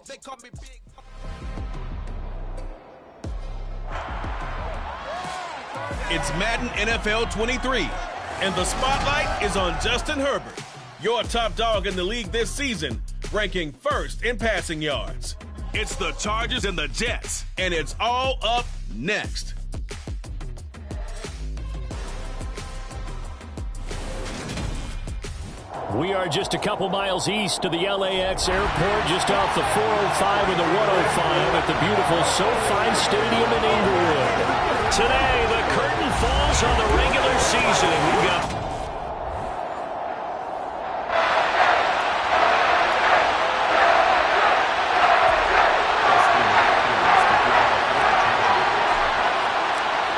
They call me big. It's Madden NFL 23, and the spotlight is on Justin Herbert, your top dog in the league this season, ranking first in passing yards. It's the Chargers and the Jets, and it's all up next. We are just a couple miles east of the LAX airport, just off the 405 and the 105 at the beautiful SoFi Stadium in Inglewood. Today, the curtain falls on the regular season. We've got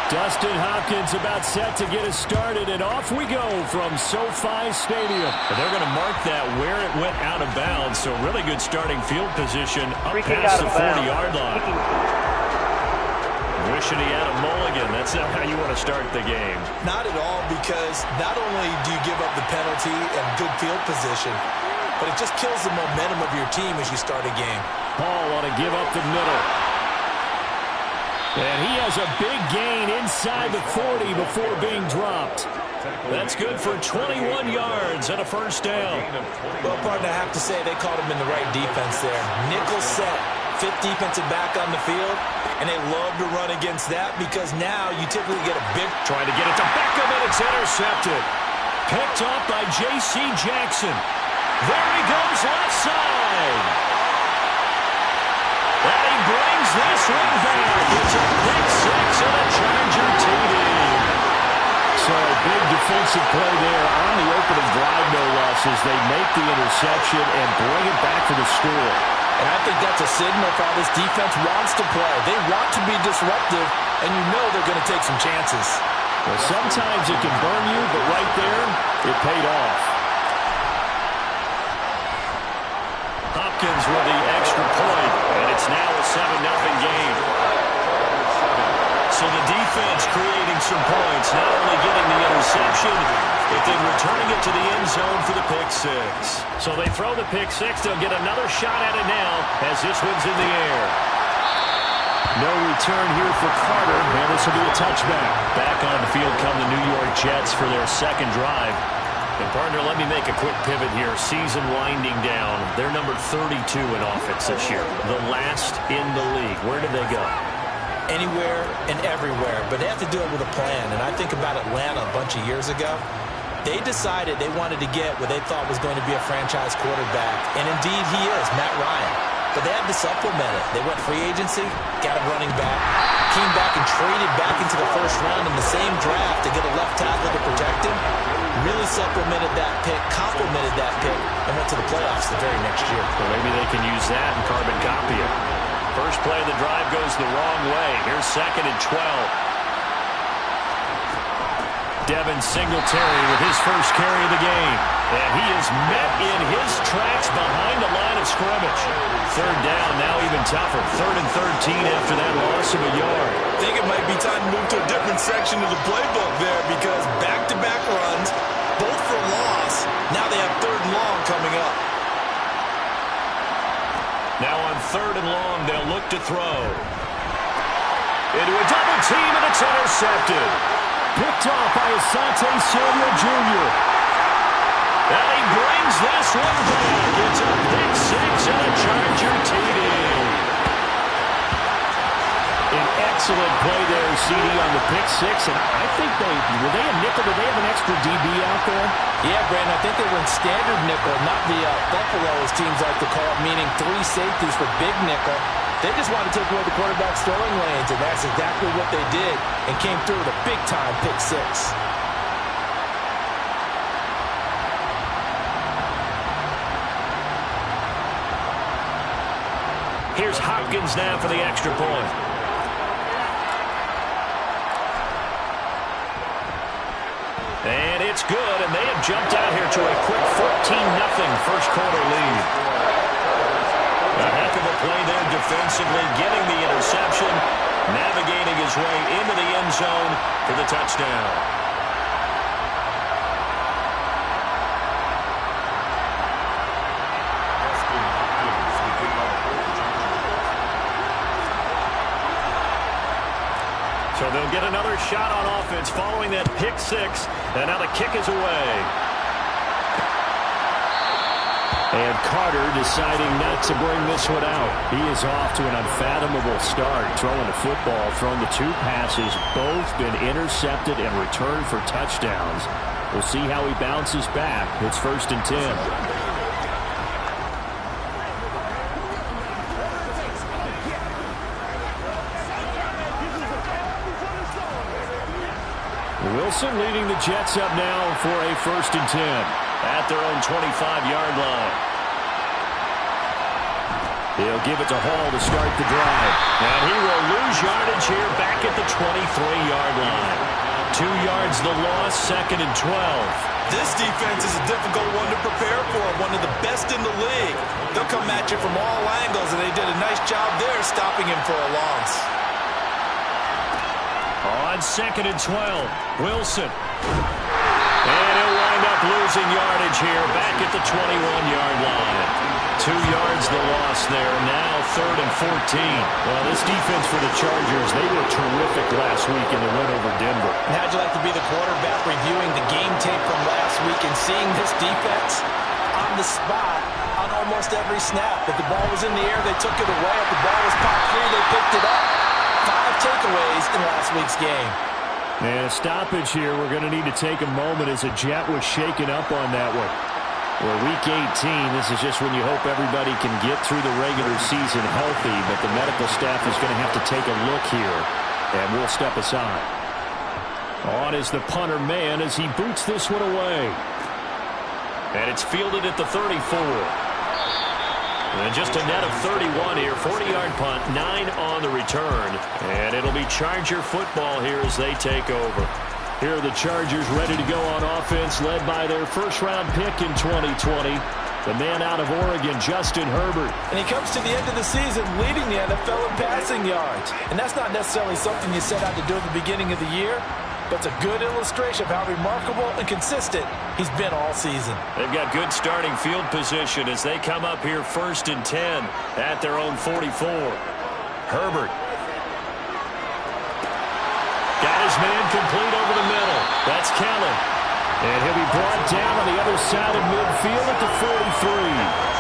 Dustin Hopkins about set to get us started, and off we go from SoFi Stadium. They're going to mark that where it went out of bounds, so really good starting field position up past the 40-yard line. Wishing he had a mulligan. That's not how you want to start the game. Not at all, because not only do you give up the penalty and good field position, but it just kills the momentum of your team as you start a game. Paul want to give up the middle. And he has a big gain inside the 40 before being dropped. That's good for 21 yards and a first down. Well, partner, I have to say they called him in the right defense there. Nickel set, fifth defensive back on the field, and they love to run against that because now you typically get a big... Trying to get it to Beckham, and it's intercepted. Picked off by J.C. Jackson. There he goes left side. And he brings this one back. It's a big six and a Charger TD. So a big defensive play there on the opening drive, no less, as they make the interception and bring it back for the score. And I think that's a signal for how this defense wants to play. They want to be disruptive, and you know they're going to take some chances. Well, sometimes it can burn you, but right there, it paid off. Hopkins with the extra point, and it's now a 7-0 game. So the defense creating some points, not only getting the interception, but then returning it to the end zone for the pick six. So they throw the pick six. They'll get another shot at it now as this one's in the air. No return here for Carter, and this will be a touchback. Back on the field come the New York Jets for their second drive. And, partner, let me make a quick pivot here. Season winding down. They're number 32 in offense this year. The last in the league. Where did they go? Anywhere and everywhere. But they have to do it with a plan. And I think about Atlanta a bunch of years ago. They decided they wanted to get what they thought was going to be a franchise quarterback. And, indeed, he is, Matt Ryan. But they had to supplement it. They went free agency, got a running back, came back and traded back into the first round in the same draft to get a left tackle to protect him. Really supplemented that pick, complemented that pick, and went to the playoffs the very next year. Well, maybe they can use that and carbon copy it. First play of the drive goes the wrong way. Here's 2nd and 12. Devin Singletary with his first carry of the game. And he is met in his tracks behind the line of scrimmage. Third down, now even tougher. 3rd and 13 after that loss of a yard. I think it might be time to move to a different section of the playbook there because back-to-back runs, both for loss. Now they have 3rd and long coming up. Now on 3rd and long, they'll look to throw. Into a double team, and it's intercepted. Picked off by Asante Samuel Jr. And he brings this one back. It's a pick six and a Charger TD. An excellent play there, CD, on the pick six. And I think were they a nickel? Did they have an extra DB out there? Yeah, Brandon, I think they were in standard nickel, not the Buffalo, as teams like to call it, meaning 3 safeties for big nickel. They just wanted to take away the quarterback's throwing lanes, and that's exactly what they did, and came through with a big-time pick six. Here's Hopkins now for the extra point. And it's good, and they have jumped out here to a quick 14-0 first quarter lead. A heck of a play there defensively, getting the interception, navigating his way into the end zone for the touchdown. They'll get another shot on offense following that pick six. And now the kick is away. And Carter deciding not to bring this one out. He is off to an unfathomable start. Throwing the football, thrown the two passes, both been intercepted and returned for touchdowns. We'll see how he bounces back. It's 1st and 10. Wilson leading the Jets up now for a 1st and 10 at their own 25-yard line. He'll give it to Hall to start the drive. And he will lose yardage here back at the 23-yard line. 2 yards the loss, 2nd and 12. This defense is a difficult one to prepare for, one of the best in the league. They'll come at you from all angles, and they did a nice job there stopping him for a loss. On 2nd and 12, Wilson. And he'll wind up losing yardage here back at the 21-yard line. 2 yards the loss there. Now 3rd and 14. Well, this defense for the Chargers, they were terrific last week in the win over Denver. And how'd you like to be the quarterback reviewing the game tape from last week and seeing this defense on the spot on almost every snap? If the ball was in the air, they took it away. If the ball was popped free, they picked it up. 5 takeaways in last week's game. And a stoppage here. We're going to need to take a moment as a Jet was shaken up on that one. Well, Week 18, this is just when you hope everybody can get through the regular season healthy, but the medical staff is going to have to take a look here, and we'll step aside. On is the punter man as he boots this one away. And it's fielded at the 34. And just a net of 31 here, 40-yard punt, 9 on the return. And it'll be Charger football here as they take over. Here are the Chargers ready to go on offense, led by their first-round pick in 2020, the man out of Oregon, Justin Herbert. And he comes to the end of the season leading the NFL in passing yards. And that's not necessarily something you set out to do at the beginning of the year, but it's a good illustration of how remarkable and consistent he's been all season. They've got good starting field position as they come up here 1st and 10 at their own 44. Herbert. Got his man complete over the middle. That's Kelly. And he'll be brought down on the other side of midfield at the 43.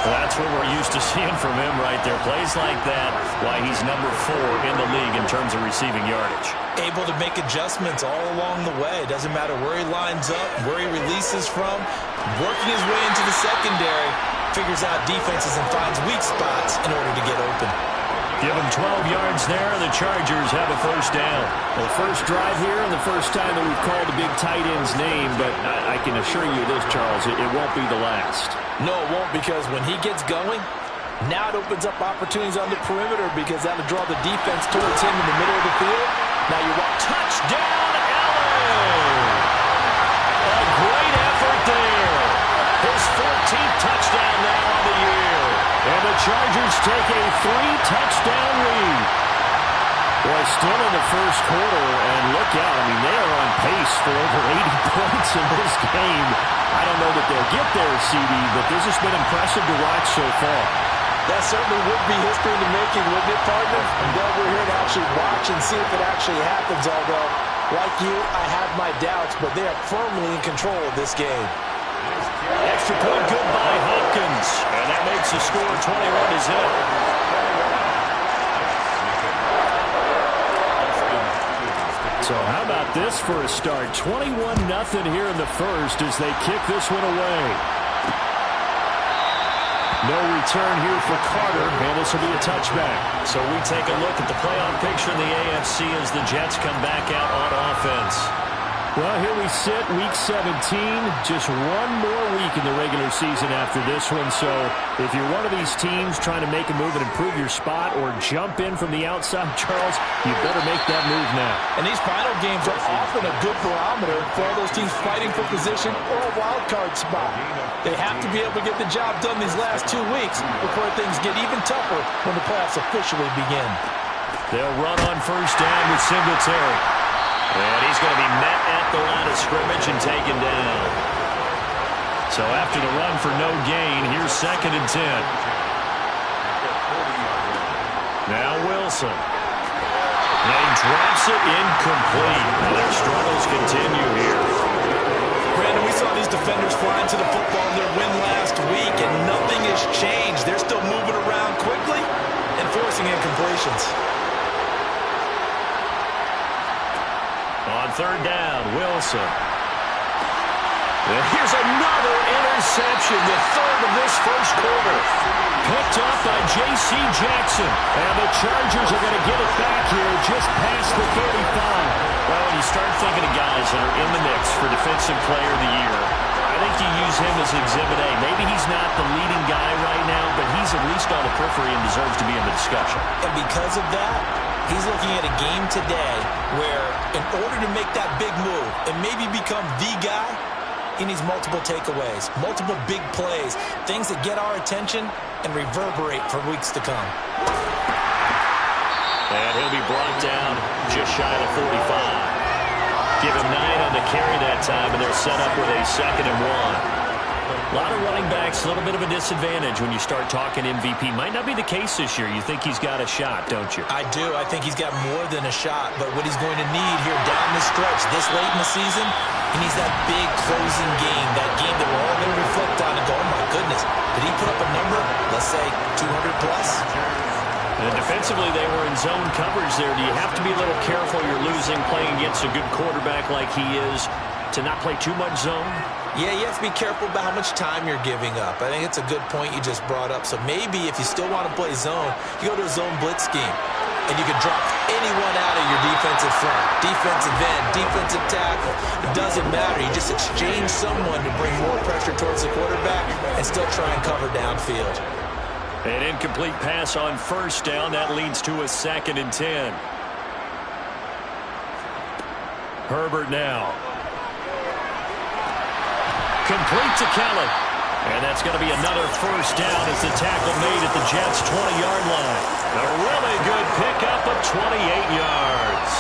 Well, that's what we're used to seeing from him right there. Plays like that, why he's number 4 in the league in terms of receiving yardage. Able to make adjustments all along the way. Doesn't matter where he lines up, where he releases from. Working his way into the secondary. Figures out defenses and finds weak spots in order to get open. Give him 12 yards there, and the Chargers have a first down. Well, first drive here and the first time that we've called the big tight end's name, but I can assure you this, Charles, it won't be the last. No, it won't, because when he gets going, now it opens up opportunities on the perimeter because that'll draw the defense towards him in the middle of the field. Now you want touchdown, LA! A great effort there. His 14th touchdown now on the year. And the Chargers take a 3-touchdown lead. Boy, still in the first quarter, and look out. I mean, they are on pace for over 80 points in this game. I don't know that they'll get there, CD, but this has been impressive to watch so far. That certainly would be history in the making, wouldn't it, partner? I'm glad we're here to actually watch and see if it actually happens, although, like you, I have my doubts, but they are firmly in control of this game. Extra point good by Hopkins, and that makes the score 21-0. So how about this for a start? 21-0 here in the first as they kick this one away. No return here for Carter, and this will be a touchback. So we take a look at the playoff picture in the AFC as the Jets come back out on offense. Well, here we sit, Week 17, just one more week in the regular season after this one. So if you're one of these teams trying to make a move and improve your spot or jump in from the outside, Charles, you better make that move now. And these final games are often a good barometer for all those teams fighting for position or a wild card spot. They have to be able to get the job done these last 2 weeks before things get even tougher when the playoffs officially begin. They'll run on first down with Singletary. And he's going to be met at the line of scrimmage and taken down. So after the run for no gain, here's 2nd and 10. Now Wilson. And he drops it incomplete. And their struggles continue here. Brandon, we saw these defenders flying to the football in their win last week, and nothing has changed. They're still moving around quickly and forcing incompletions. On third down, Wilson. And here's another interception, the third of this first quarter. Picked off by J.C. Jackson. And the Chargers are going to get it back here just past the 35. Well, when you start thinking of guys that are in the mix for Defensive Player of the Year, I think you use him as Exhibit A. Maybe he's not the leading guy right now, but he's at least on the periphery and deserves to be in the discussion. And because of that, he's looking at a game today where in order to make that big move and maybe become the guy, he needs multiple takeaways, multiple big plays, things that get our attention and reverberate for weeks to come. And he'll be brought down just shy of the 45. Give him 9 on the carry that time, and they're set up with a 2nd and 1. A lot of running backs, a little bit of a disadvantage when you start talking MVP. Might not be the case this year. You think he's got a shot, don't you? I do. I think he's got more than a shot. But what he's going to need here down the stretch this late in the season, he needs that big closing game, that game that we're all going to reflect on and go, oh, my goodness, did he put up a number, let's say, 200 plus? And defensively, they were in zone coverage there. Do you have to be a little careful you're losing playing against a good quarterback like he is to not play too much zone? Yeah, you have to be careful about how much time you're giving up. I think it's a good point you just brought up. So maybe if you still want to play zone, you go to a zone blitz scheme. And you can drop anyone out of your defensive front, defensive end, defensive tackle. It doesn't matter. You just exchange someone to bring more pressure towards the quarterback and still try and cover downfield. An incomplete pass on first down. That leads to a 2nd and 10. Herbert now. Complete to Kelly. And that's going to be another first down as the tackle made at the Jets' 20-yard line. A really good pickup of 28 yards.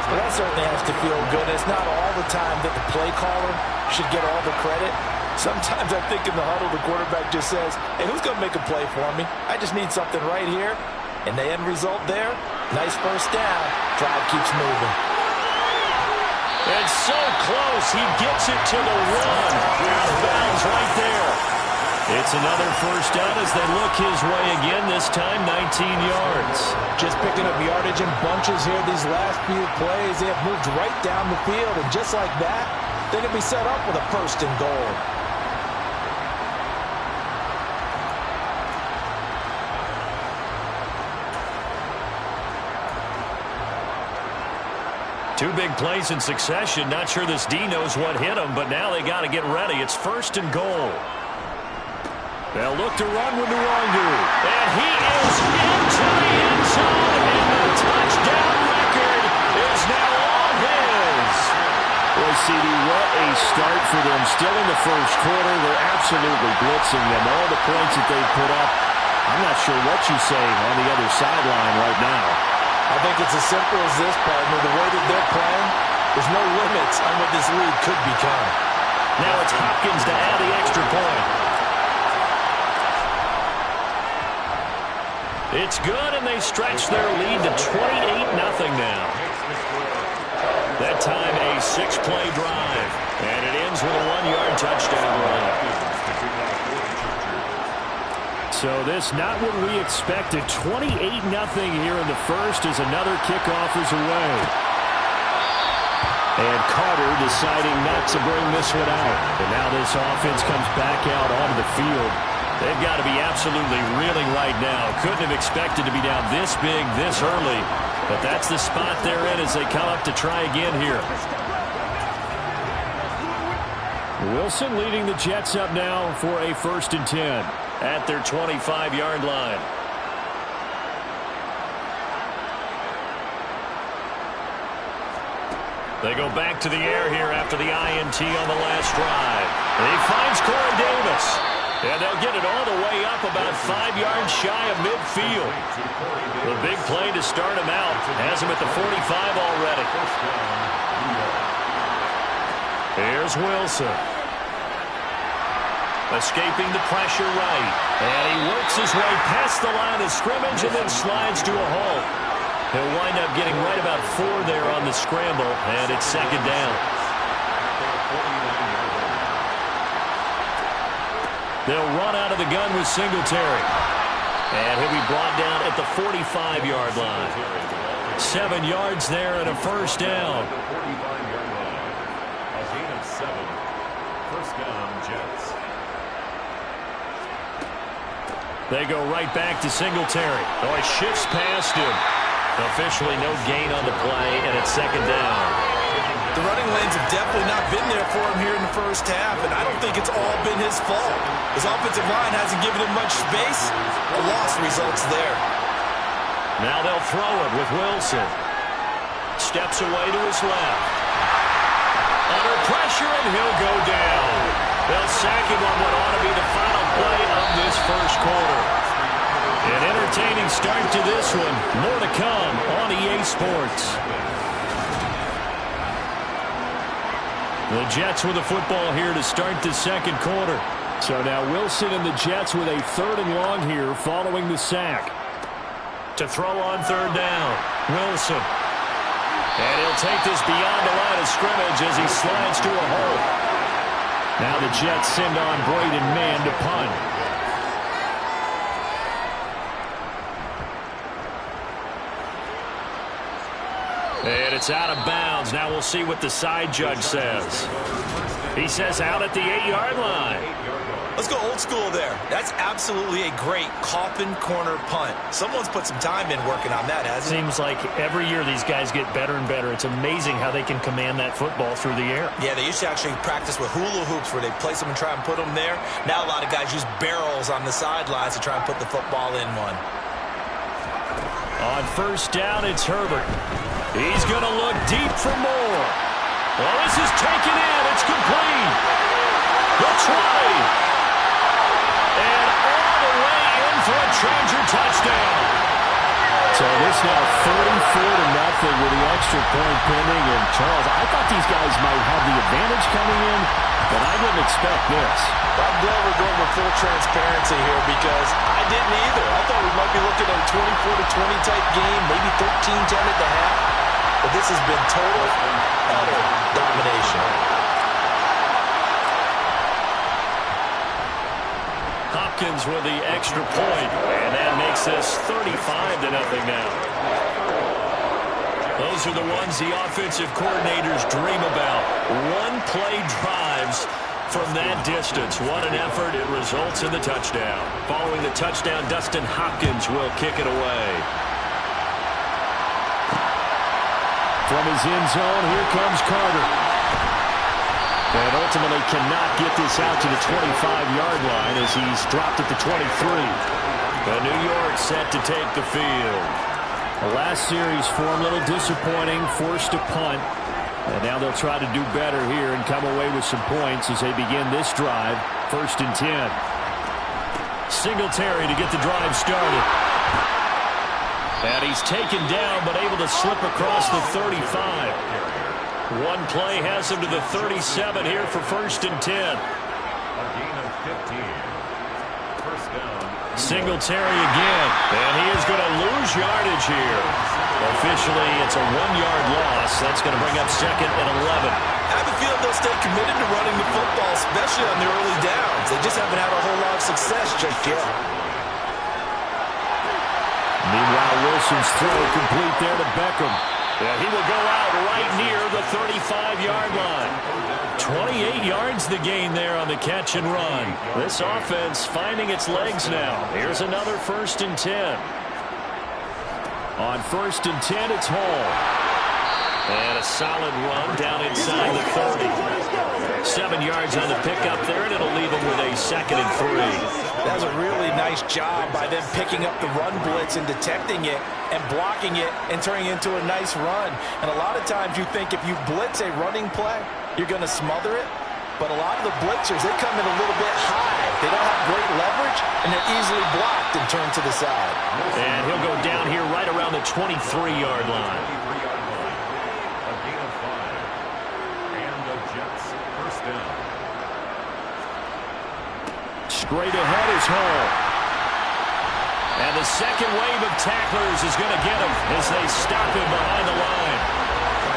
Well, that certainly has to feel good. It's not all the time that the play caller should get all the credit. Sometimes I think in the huddle, the quarterback just says, hey, who's going to make a play for me? I just need something right here. And the end result there, nice first down. Drive keeps moving. And so close, he gets it to the 1. Out of bounds right there. It's another first down as they look his way again, this time 19 yards. Just picking up yardage in bunches here these last few plays. They have moved right down the field, and just like that, they can be set up with a 1st and goal. Two big plays in succession. Not sure this D knows what hit him, but now they got to get ready. It's 1st and goal. They'll look to run with Nwangu. And he is into the end zone, and the touchdown record is now all his. Boy, CD, what a start for them. Still in the first quarter. They're absolutely blitzing them. All the points that they've put up, I'm not sure what you say on the other sideline right now. I think it's as simple as this, partner. The way that they're playing, there's no limits on what this league could become. Now it's Hopkins to add the extra point. It's good, and they stretch their lead to 28-0 now. That time a 6-play drive, and it ends with a 1-yard touchdown run. So this not what we expected. 28-0 here in the first as another kickoff is away. And Carter deciding not to bring this one out. And now this offense comes back out onto the field. They've got to be absolutely reeling right now. Couldn't have expected to be down this big, this early. But that's the spot they're in as they come up to try again here. Wilson leading the Jets up now for a 1st and 10 at their 25-yard line. They go back to the air here after the INT on the last drive. And he finds Corey Davis. And they'll get it all the way up about 5 yards shy of midfield. The big play to start him out. Has him at the 45 already. Here's Wilson. Escaping the pressure right. And he works his way past the line of scrimmage and then slides to a halt. He'll wind up getting right about 4 there on the scramble, and it's second down. They'll run out of the gun with Singletary. And he'll be brought down at the 45-yard line. 7 yards there and a first down. They go right back to Singletary. Oh, he shifts past him. Officially no gain on the play, and it's second down. The running lanes have definitely not been there for him here in the first half, and I don't think it's all been his fault. His offensive line hasn't given him much space. A loss results there. Now they'll throw it with Wilson. Steps away to his left. Under pressure, and he'll go down. They'll sack him on what ought to be the final play of this first quarter. An entertaining start to this one. More to come on EA Sports. The Jets with the football here to start the second quarter. So now Wilson and the Jets with a 3rd and long here following the sack. To throw on 3rd down, Wilson. And he'll take this beyond the line of scrimmage as he slides to a hole. Now the Jets send on Braden Mann to punt. And it's out of bounds. Now we'll see what the side judge says. He says out at the 8-yard line. Let's go old school there. That's absolutely a great coffin corner punt. Someone's put some time in working on that, hasn't it? Seems like every year these guys get better and better. It's amazing how they can command that football through the air. Yeah, they used to actually practice with hula hoops where they place them and try and put them there. Now a lot of guys use barrels on the sidelines to try and put the football in one. On first down, it's Herbert. He's going to look deep for more. Well, this is taken in. It's complete. The 20. And all the way in for a Charger touchdown. So this now 34-0 with the extra point pending. And Charles, I thought these guys might have the advantage coming in, but I wouldn't expect this. I'm glad we're going with full transparency here because I didn't either. I thought we might be looking at a 24-20 type game, maybe 13-10 at the half. But this has been total, utter domination. Hopkins with the extra point, and that makes this 35-0 now. Those are the ones the offensive coordinators dream about. One-play drives from that distance. What an effort. It results in the touchdown. Following the touchdown, Dustin Hopkins will kick it away. From his end zone, here comes Carter. And ultimately cannot get this out to the 25-yard line as he's dropped at the 23. And New York set to take the field. The last series for him, a little disappointing, forced to punt. And now they'll try to do better here and come away with some points as they begin this drive, 1st and 10. Singletary to get the drive started. And he's taken down but able to slip across the 35. One play has him to the 37 here for 1st and 10. A gain of 15. First down. Singletary again. And he is going to lose yardage here. Officially, it's a 1-yard loss. That's going to bring up 2nd and 11. I have a feeling they'll stay committed to running the football, especially on the early downs. They just haven't had a whole lot of success just yet. Meanwhile, Wilson's throw complete there to Beckham. Yeah, he will go out right near the 35-yard line. 28 yards the gain there on the catch and run. This offense finding its legs now. Here's another 1st and 10. On 1st and 10, it's Hall. And a solid run down inside the 30. 7 yards on the pickup there, and it'll leave him with a 2nd and 3. That was a really nice job by them picking up the run blitz and detecting it and blocking it and turning it into a nice run. And a lot of times you think if you blitz a running play, you're going to smother it. But a lot of the blitzers, they come in a little bit high. They don't have great leverage, and they're easily blocked and turned to the side. And he'll go down here right around the 23-yard line. A gain of 5. And the Jets first down. Straight ahead is Hall. And the second wave of tacklers is going to get him as they stop him behind the line.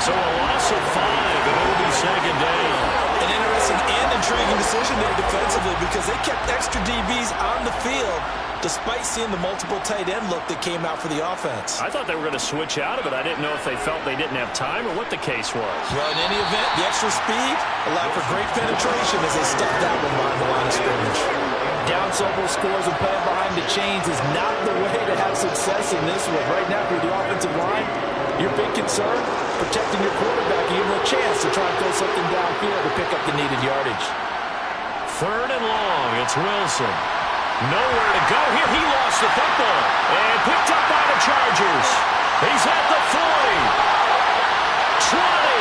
So a loss of 5, and it will be second down. An interesting and intriguing decision there defensively because they kept extra DBs on the field despite seeing the multiple tight end look that came out for the offense. I thought they were going to switch out of it. I didn't know if they felt they didn't have time or what the case was. Well, in any event, the extra speed allowed for great penetration as they stepped out from behind the line of scrimmage. Down several scores and playing behind the chains is not the way to have success in this one. Right now, for the offensive line, your big concern, protecting your quarterback, give him a chance to try and throw something downfield to pick up the needed yardage. 3rd and long, it's Wilson. Nowhere to go here. He lost the football and picked up by the Chargers. He's at the 40, 20,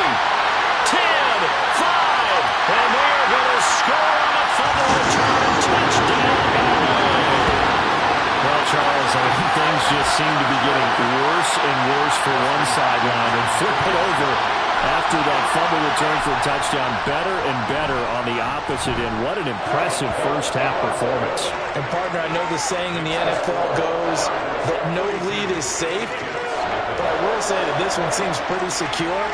10, 5, and they're going to score on a fumble return. Touchdown. Well, Charles, I think things just seem to be getting worse and worse for one sideline, and flip it over after that fumble return for a touchdown. Better and better on the opposite end. What an impressive first-half performance. And, partner, I know the saying in the NFL goes that no lead is safe, but I will say that this one seems pretty secure.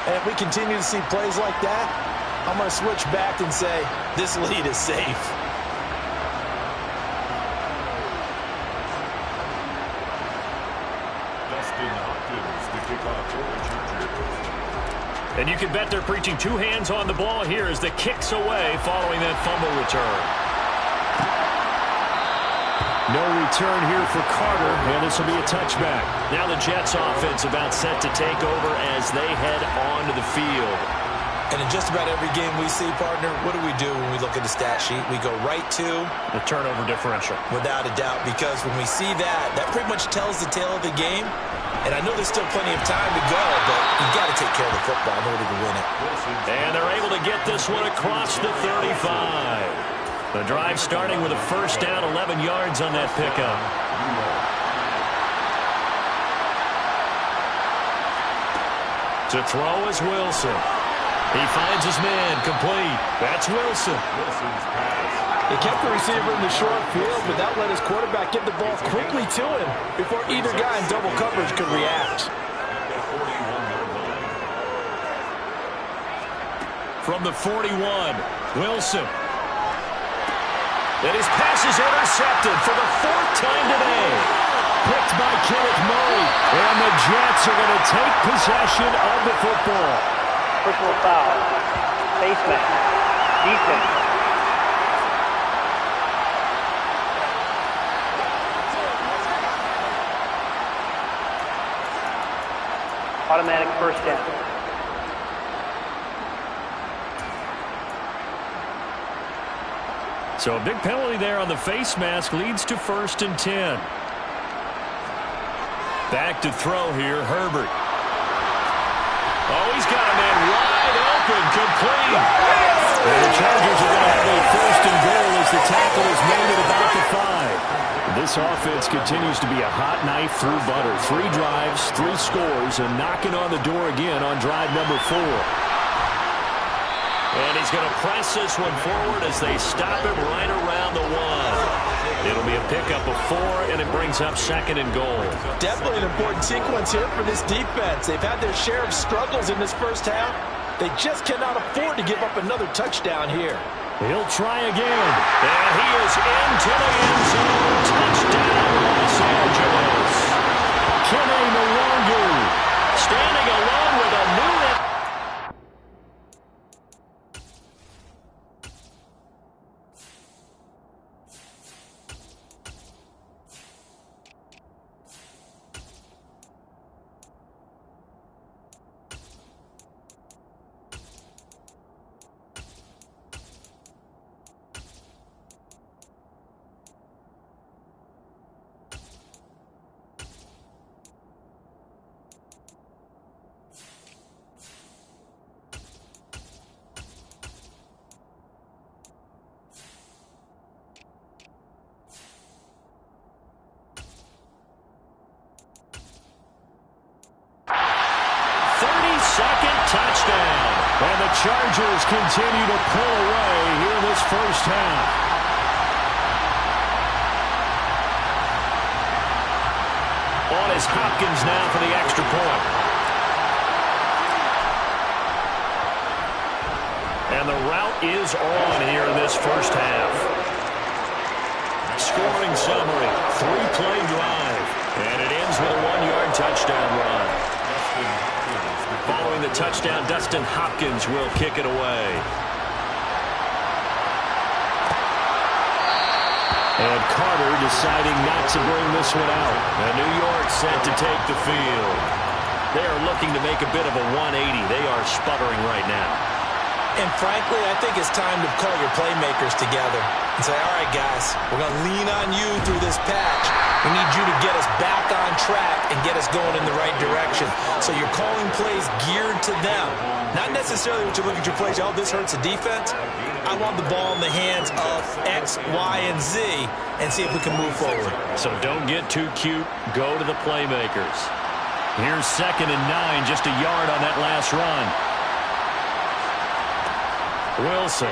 And if we continue to see plays like that, I'm going to switch back and say this lead is safe. And you can bet they're preaching 2 hands on the ball here as the kick's away following that fumble return. No return here for Carter, and this will be a touchback. Now the Jets offense about set to take over as they head onto the field. And in just about every game we see, partner, what do we do when we look at the stat sheet? We go right to the turnover differential. Without a doubt, because when we see that, that pretty much tells the tale of the game. And I know there's still plenty of time to go, but you've got to take care of the football in order to win it. And they're able to get this one across the 35. The drive starting with a first down, 11 yards on that pickup. To throw is Wilson. He finds his man, complete. That's Wilson. They kept the receiver in the short field, but that let his quarterback get the ball quickly to him before either guy in double coverage could react. From the 41, Wilson. And his pass is intercepted for the 4th time today. Picked by Kenneth Murray, and the Jets are going to take possession of the football. Personal foul. Face mask. Defense. Automatic first down. So a big penalty there on the face mask leads to 1st and 10. Back to throw here, Herbert. Oh, he's got a man wide open, complete. And the Chargers are going to have a 1st and goal as the tackle is made at about the 5. This offense continues to be a hot knife through butter. 3 drives, 3 scores, and knocking on the door again on drive number 4. And he's going to press this one forward as they stop him right around the 1. It'll be a pickup of 4, and it brings up 2nd and goal. Definitely an important sequence here for this defense. They've had their share of struggles in this first half. They just cannot afford to give up another touchdown here. He'll try again. And he is into the end zone. Touchdown, Los Angeles. Kene Nwangwu standing alone with a new touchdown. And the Chargers continue to pull away here in this first half. Hopkins now for the extra point. And the route is on here in this first half. Scoring summary, 3-play drive. And it ends with a 1-yard touchdown run. Following the touchdown, Dustin Hopkins will kick it away. And Carter deciding not to bring this one out. And New York set to take the field. They are looking to make a bit of a 180. They are sputtering right now. And frankly, I think it's time to call your playmakers together and say, all right, guys, we're going to lean on you through this patch. We need you to get us back on track and get us going in the right direction. So you're calling plays geared to them. Not necessarily what you look at your plays, oh, this hurts the defense. I want the ball in the hands of X, Y, and Z and see if we can move forward. So don't get too cute. Go to the playmakers. Here's 2nd and 9, just a yard on that last run. Wilson.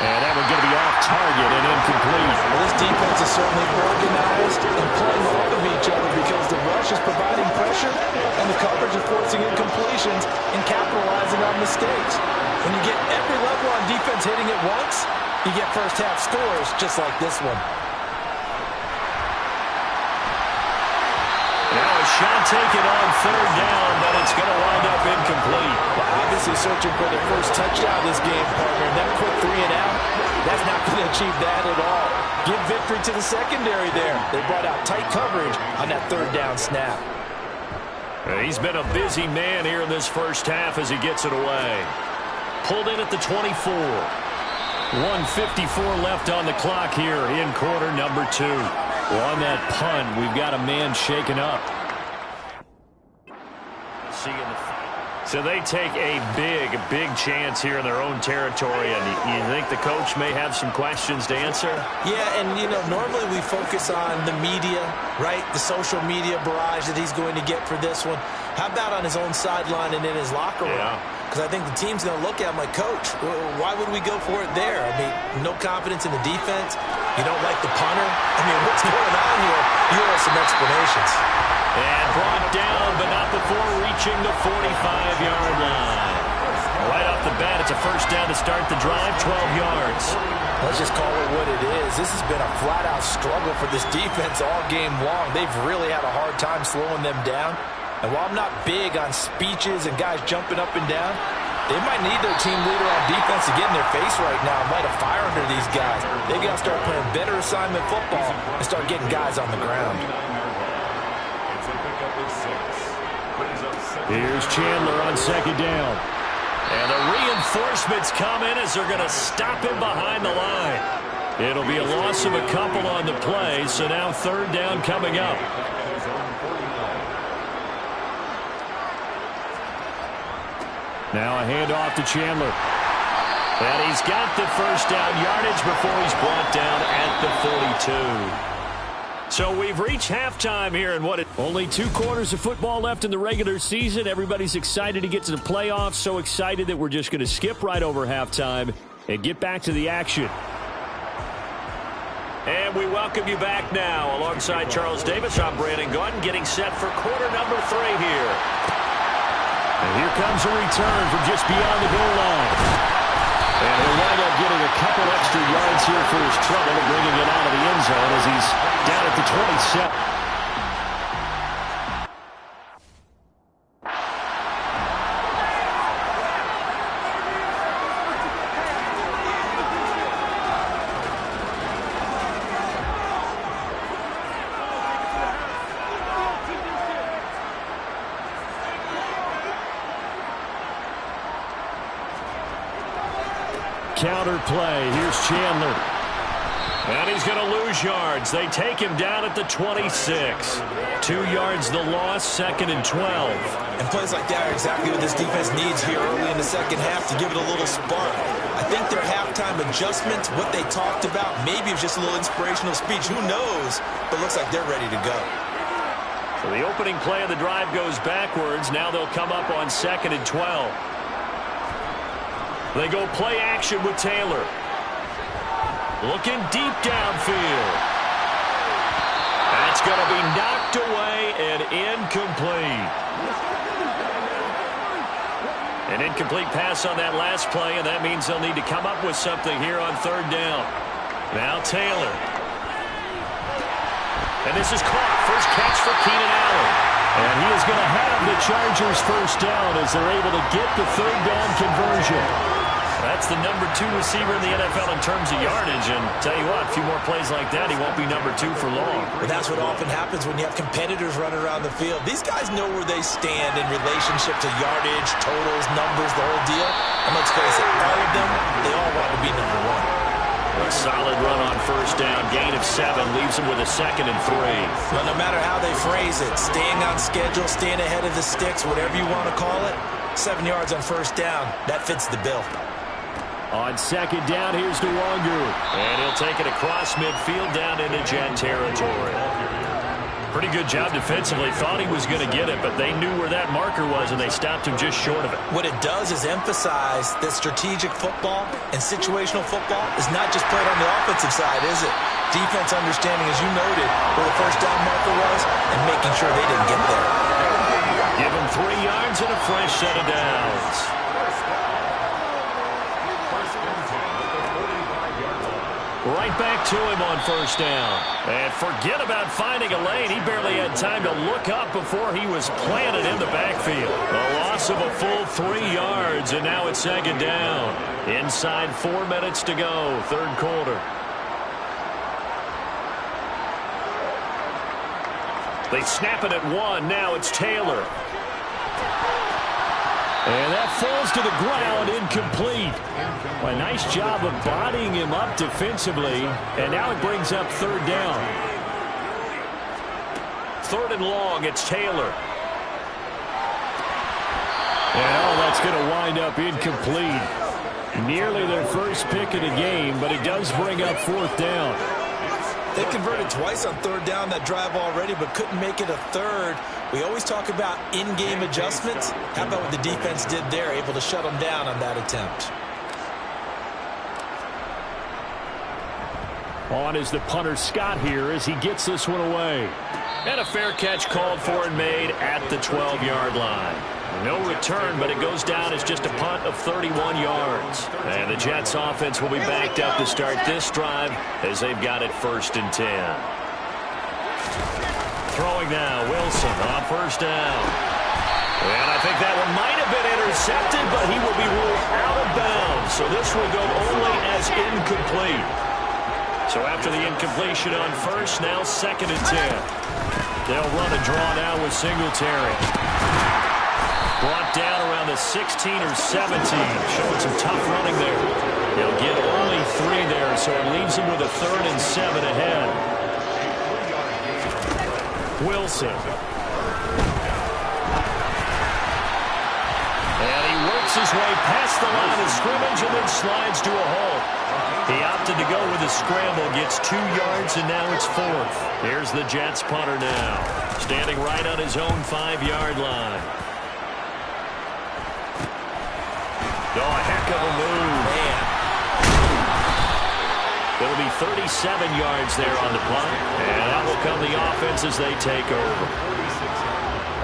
And that one's going to be off target and incomplete. Well, this defense is certainly organized and playing off of each other because the rush is providing pressure and the coverage is forcing incompletions and capitalizing on mistakes. When you get every level on defense hitting it once, you get first half scores just like this one. Now a shot taken on 3rd down, but it's going to wind up incomplete. Well, obviously searching for their first touchdown this game, partner. And that quick 3 and out, that's not going to achieve that at all. Give victory to the secondary there. They brought out tight coverage on that 3rd down snap. He's been a busy man here in this first half as he gets it away. Pulled in at the 24. 1:54 left on the clock here in quarter number 2. Well, on that punt, we've got a man shaken up. So they take a big chance here in their own territory, and you think the coach may have some questions to answer? Yeah, and, you know, normally we focus on the media, right? The social media barrage that he's going to get for this one. How about on his own sideline and in his locker room? Because I think the team's going to look at him like, Coach, why would we go for it there? I mean, no confidence in the defense. You don't like the punter. I mean, what's going on here? You owe some explanations. And brought down, but not before reaching the 45-yard line. Right off the bat, it's a first down to start the drive, 12 yards. Let's just call it what it is. This has been a flat-out struggle for this defense all game long. They've really had a hard time slowing them down. And while I'm not big on speeches and guys jumping up and down, they might need their team leader on defense to get in their face right now and light a fire under these guys. They've got to start playing better assignment football and start getting guys on the ground. Here's Chandler on 2nd down. And the reinforcements come in as they're going to stop him behind the line. It'll be a loss of a couple on the play, so now 3rd down coming up. Now a handoff to Chandler. And he's got the first down yardage before he's brought down at the 42. So we've reached halftime here, and only 2 quarters of football left in the regular season. Everybody's excited to get to the playoffs, so excited that we're just going to skip right over halftime and get back to the action. And we welcome you back now. Alongside Charles Davis, I'm Brandon Gordon, getting set for quarter number 3 here. And here comes a return from just beyond the goal line. And he'll wind up getting a couple extra yards here for his trouble and bringing it out of the end zone as he's down at the 27. Counter play. Here's Chandler. And he's going to lose yards. They take him down at the 26. 2 yards the loss, 2nd and 12. And plays like that are exactly what this defense needs here early in the second half to give it a little spark. I think their halftime adjustment, what they talked about, maybe it was just a little inspirational speech. Who knows? But it looks like they're ready to go. So the opening play of the drive goes backwards. Now they'll come up on 2nd and 12. They go play action with Taylor. Looking deep downfield. And It's going to be knocked away and incomplete. An incomplete pass on that last play, and that means they'll need to come up with something here on third down. Now Taylor. And this is caught. First catch for Keenan Allen. And he is going to have the Chargers first down as they're able to get the third down conversion. That's the number 2 receiver in the NFL in terms of yardage. And tell you what, a few more plays like that, he won't be number 2 for long. But that's what often happens when you have competitors running around the field. These guys know where they stand in relationship to yardage, totals, numbers, the whole deal. And let's face it, all of them, they all want to be number 1. A solid run on first down. Gain of 7 leaves him with a 2nd and 3. Well, no matter how they phrase it, staying on schedule, staying ahead of the sticks, whatever you want to call it, 7 yards on first down, that fits the bill. On second down, here's DeWanger. And he'll take it across midfield down into Jet territory. Pretty good job defensively. Thought he was going to get it, but they knew where that marker was, and they stopped him just short of it. What it does is emphasize that strategic football and situational football is not just played on the offensive side, is it? Defense understanding, as you noted, where the first down marker was and making sure they didn't get there. Give him 3 yards and a fresh set of downs. Right back to him on first down. And forget about finding a lane. He barely had time to look up before he was planted in the backfield. A loss of a full 3 yards, and now it's second down. Inside 4 minutes to go, third quarter. They snap it at 1. Now it's Taylor. And that falls to the ground, incomplete. Well, a nice job of bodying him up defensively, and now it brings up third down. Third and long, it's Taylor. And that's going to wind up incomplete. Nearly their first pick of the game, but it does bring up fourth down. They converted twice on third down that drive already, but couldn't make it a third. We always talk about in-game adjustments. How about what the defense did there, able to shut them down on that attempt? On is the punter Scott here as he gets this one away. And a fair catch called for and made at the 12-yard line. No return, but it goes down as just a punt of 31 yards. And the Jets offense will be backed up to start this drive as they've got it 1st and 10. Throwing now, Wilson on first down. And I think that one might have been intercepted, but he will be ruled out of bounds. So this will go only as incomplete. So after the incompletion on first, now 2nd and 10. They'll run a draw now with Singletary. Brought down around the 16 or 17. Showing some tough running there. He'll get only 3 there, so it leaves him with a 3rd and 7 ahead. Wilson. And he works his way past the line of scrimmage and then slides to a halt. He opted to go with a scramble, gets 2 yards, and now it's 4th. Here's the Jets punter now. Standing right on his own 5-yard line. Oh, a heck of a move. Man. It'll be 37 yards there on the punt. And that will come the offense as they take over.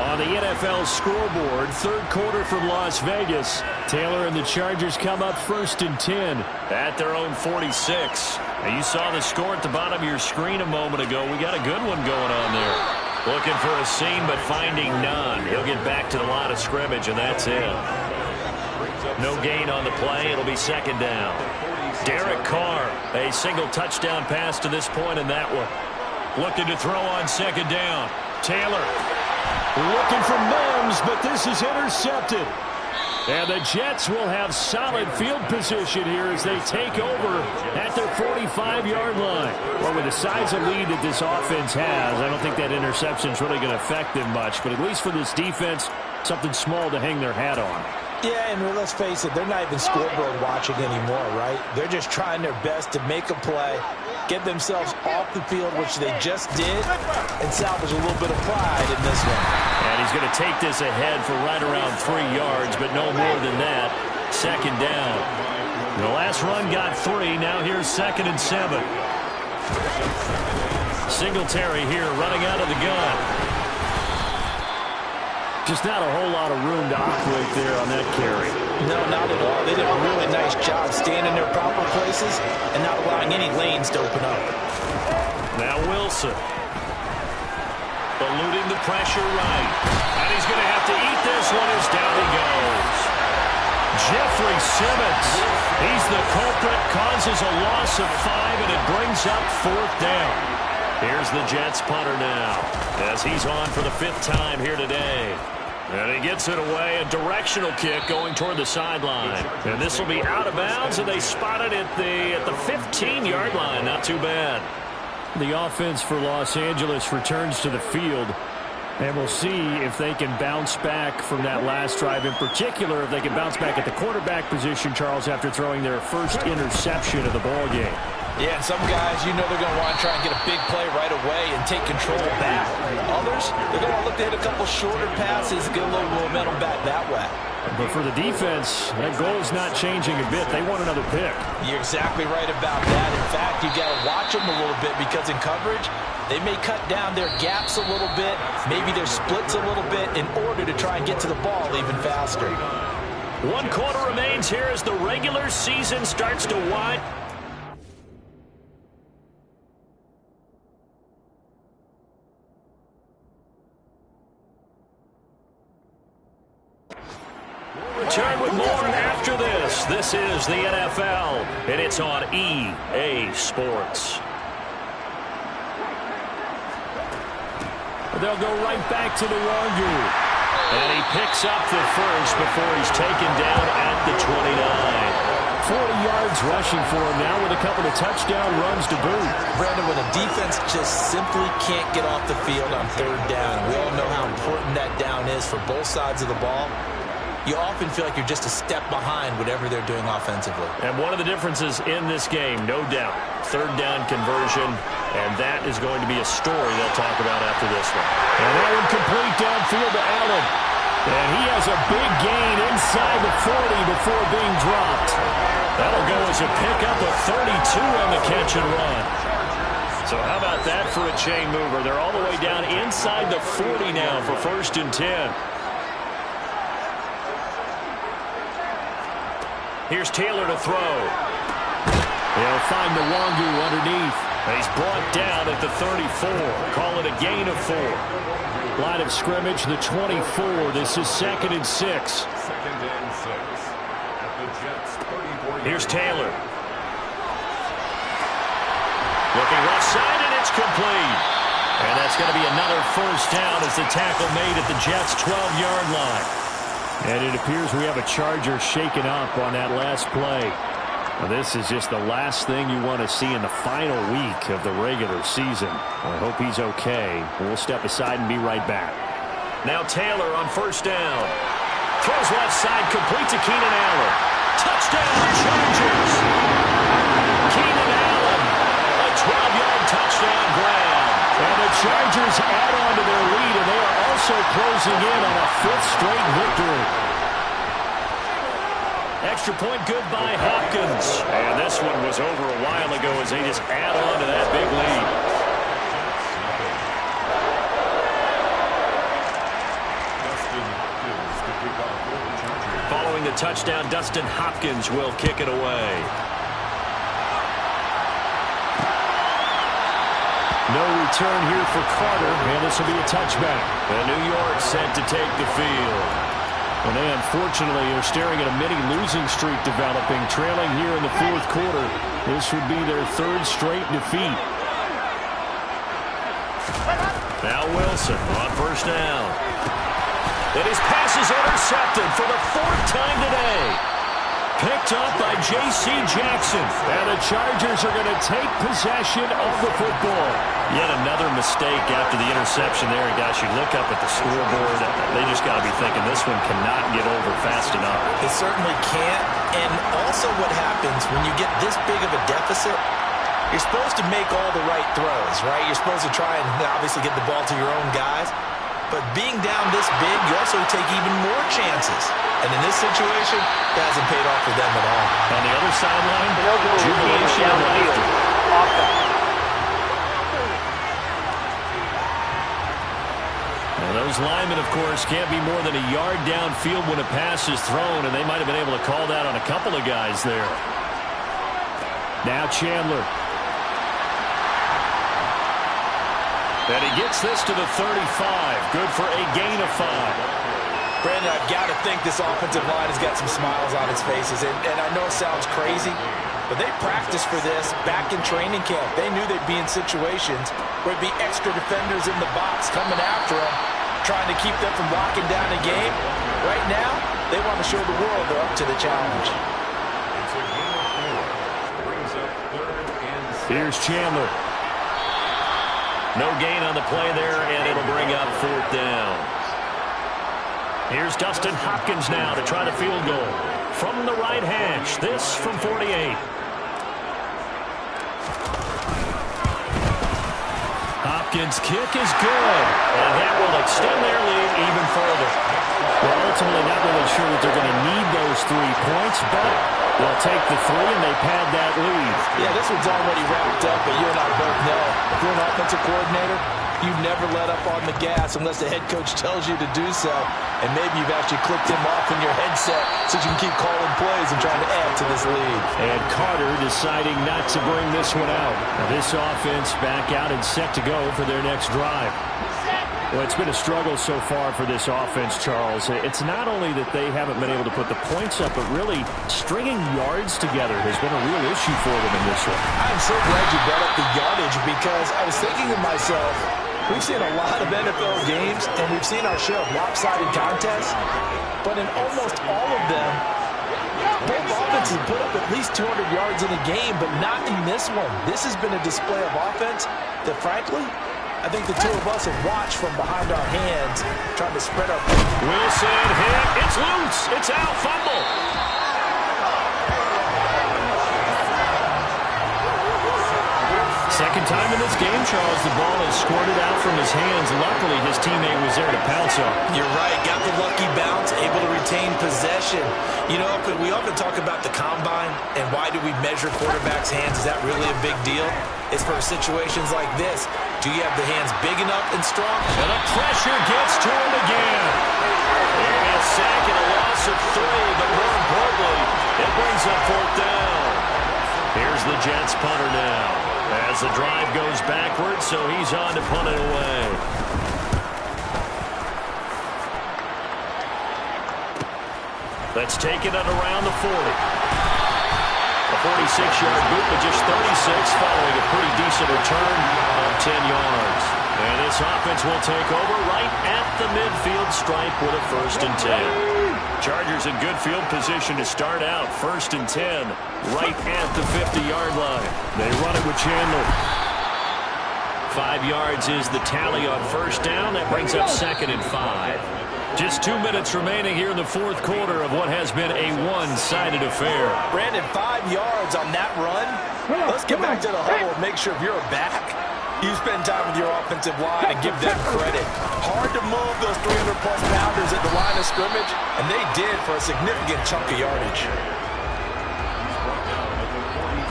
On the NFL scoreboard, third quarter from Las Vegas. Taylor and the Chargers come up 1st and 10 at their own 46. Now, you saw the score at the bottom of your screen a moment ago. We got a good one going on there. Looking for a seam, but finding none. He'll get back to the line of scrimmage, and that's it. No gain on the play. It'll be 2nd down. Derek Carr, a single touchdown pass to this point in that one. Looking to throw on 2nd down. Taylor looking for Mims, but this is intercepted. And the Jets will have solid field position here as they take over at their 45-yard line. Well, with the size of lead that this offense has, I don't think that interception is really going to affect them much. But at least for this defense, something small to hang their hat on. Yeah, and let's face it, they're not even scoreboard watching anymore, right? They're just trying their best to make a play, get themselves off the field, which they just did, and salvage a little bit of pride in this one. And he's going to take this ahead for right around 3 yards, but no more than that. 2nd down. The last run got 3. Now here's 2nd and 7. Singletary here running out of the gun. Just not a whole lot of room to operate there on that carry. No, not at all. They did a really nice job staying in their proper places and not allowing any lanes to open up. Now Wilson. Eluding the pressure right. And he's going to have to eat this one as down he goes. Jeffrey Simmons. He's the culprit, causes a loss of 5, and it brings up 4th down. Here's the Jets punter now as he's on for the 5th time here today. And he gets it away, a directional kick going toward the sideline. And this will be out of bounds, and they spot it at the 15-yard line. Not too bad. The offense for Los Angeles returns to the field, and we'll see if they can bounce back from that last drive. In particular, if they can bounce back at the quarterback position, Charles, after throwing their first interception of the ball game. Yeah, and some guys, you know they're going to want to try and get a big play right away and take control back. Others, they're going to look to hit a couple shorter passes, get a little momentum back that way. But for the defense, that goal is not changing a bit. They want another pick. You're exactly right about that. In fact, you got to watch them a little bit because in coverage, they may cut down their gaps a little bit, maybe their splits a little bit in order to try and get to the ball even faster. 1 quarter remains here as the regular season starts to wind. Return with more after this. This is the NFL, and it's on EA Sports. They'll go right back to the Longu. And he picks up the first before he's taken down at the 29. 40 yards rushing for him now with a couple of touchdown runs to boot. Brandon, when a defense just simply can't get off the field on 3rd down, we all know how important that down is for both sides of the ball. You often feel like you're just a step behind whatever they're doing offensively. And one of the differences in this game, no doubt, 3rd down conversion, and that is going to be a story they'll talk about after this one. And that one complete downfield to Allen. And he has a big gain inside the 40 before being dropped. That'll go as a pickup of 32 on the catch and run. So how about that for a chain mover? They're all the way down inside the 40 now for 1st and 10. Here's Taylor to throw. They'll find the Longu underneath. He's brought down at the 34. Call it a gain of 4. Line of scrimmage, the 24. This is 2nd and 6. 2nd and 6. At the Jets' 34. Here's Taylor. Looking left side, and it's complete. And that's going to be another 1st down as the tackle made at the Jets' 12-yard line. And it appears we have a Charger shaken up on that last play. Well, this is just the last thing you want to see in the final week of the regular season. I hope he's okay. We'll step aside and be right back. Now Taylor on 1st down. Throws left side, complete to Keenan Allen. Touchdown, Chargers! Keenan Allen, a 12-yard touchdown grab. And the Chargers add on to their lead, and they are also closing in on a 5th straight victory. Extra point good by Hopkins. And this one was over a while ago as they just add on to that big lead. Following the touchdown, Dustin Hopkins will kick it away. No return here for Carter, and this will be a touchback. And New York set to take the field. And they unfortunately are staring at a mini losing streak developing, trailing here in the 4th quarter. This would be their 3rd straight defeat. Now Wilson on 1st down. And his pass is intercepted for the 4th time today. Picked up by J.C. Jackson. And the Chargers are going to take possession of the football. Yet another mistake after the interception there. And guys, you look up at the scoreboard, they just got to be thinking this one cannot get over fast enough. It certainly can't. And also what happens when you get this big of a deficit, you're supposed to make all the right throws, right? You're supposed to try and obviously get the ball to your own guys. But being down this big, you also take even more chances. And in this situation, that hasn't paid off for them at all. On the other sideline, jubilation and laughter. Those linemen, of course, can't be more than a yard downfield when a pass is thrown, and they might have been able to call that on a couple of guys there. Now Chandler. And he gets this to the 35. Good for a gain of 5. Brandon, I've got to think this offensive line has got some smiles on its faces. And I know it sounds crazy, but they practiced for this back in training camp. They knew they'd be in situations where it'd be extra defenders in the box coming after them, trying to keep them from locking down a game. Right now, they want to show the world they're up to the challenge. It's a gain of 4. Brings up 3rd and 6. Here's Chandler. No gain on the play there, and it'll bring up 4th down. Here's Dustin Hopkins now to try the field goal. From the right hash, this from 48. Hopkins' kick is good, and that will extend their lead even further. Well, ultimately not really sure that they're going to need those 3 points, but they'll take the 3 and they pad that lead. Yeah, this one's already wrapped up, but you and I both know if you're an offensive coordinator, you never let up on the gas unless the head coach tells you to do so. And maybe you've actually clicked him off in your headset so you can keep calling plays and trying to add to this lead. And Carter deciding not to bring this one out. Now this offense back out and set to go for their next drive. Well, it's been a struggle so far for this offense, Charles. It's not only that they haven't been able to put the points up, but really stringing yards together has been a real issue for them in this one. I'm so glad you brought up the yardage because I was thinking to myself, we've seen a lot of NFL games and we've seen our share of lopsided contests, but in almost all of them, both offenses put up at least 200 yards in a game, but not in this one. This has been a display of offense that, frankly, I think the two of us have watched from behind our hands, trying to spread our... Wilson hit. It's loose. It's out. Fumble. Second time in this game, Charles, the ball is squirted out from his hands. Luckily, his teammate was there to pounce on. You're right. Got the lucky bounce, able to retain possession. You know, we often talk about the combine and why do we measure quarterbacks' hands? Is that really a big deal? It's for situations like this. Do you have the hands big enough and strong? And the pressure gets to him again. And a sack and a loss of 3, but more importantly, it brings up 4th down. Here's the Jets punter now. As the drive goes backwards, so he's on to punt it away. Let's take it at around the 40. A 46-yard boot, but just 36 following a pretty decent return of 10 yards. And this offense will take over right at the midfield stripe with a 1st and 10. Chargers in good field position to start out. 1st and 10, right at the 50-yard line. They run it with Chandler. 5 yards is the tally on 1st down. That brings up 2nd and 5. Just 2 minutes remaining here in the 4th quarter of what has been a one-sided affair. Brandon, 5 yards on that run. Let's get back to the huddle and make sure if you're back, you spend time with your offensive line and give them credit. Hard to move those 300-plus pounders at the line of scrimmage, and they did for a significant chunk of yardage.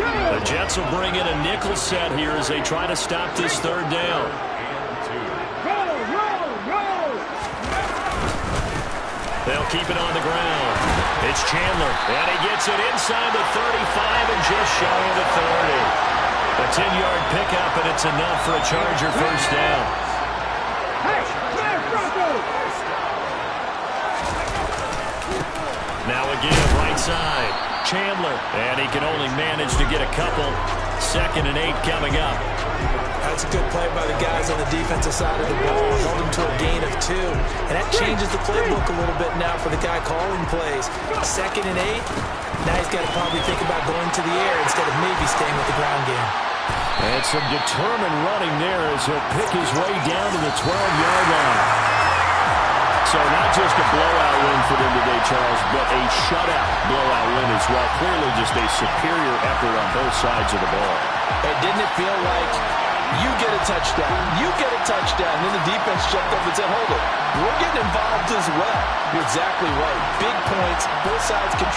The Jets will bring in a nickel set here as they try to stop this 3rd down. They'll keep it on the ground. It's Chandler, and he gets it inside the 35 and just shy of the 30. A 10-yard pickup, and it's enough for a Charger 1st down. Now again, right side. Chandler, and he can only manage to get a couple. 2nd and 8 coming up. That's a good play by the guys on the defensive side of the ball. Held him to a gain of 2. And that changes the playbook a little bit now for the guy calling plays. 2nd and 8. Now he's got to probably think about going to the air instead of maybe staying with the ground game. And some determined running there as he'll pick his way down to the 12-yard line. So not just a blowout win for them today, Charles, but a shutout blowout win as well. Clearly just a superior effort on both sides of the ball. And didn't it feel like you get a touchdown, you get a touchdown, and then the defense jumped up and said, hold it, we're getting involved as well. You're exactly right. Big points, both sides contribute.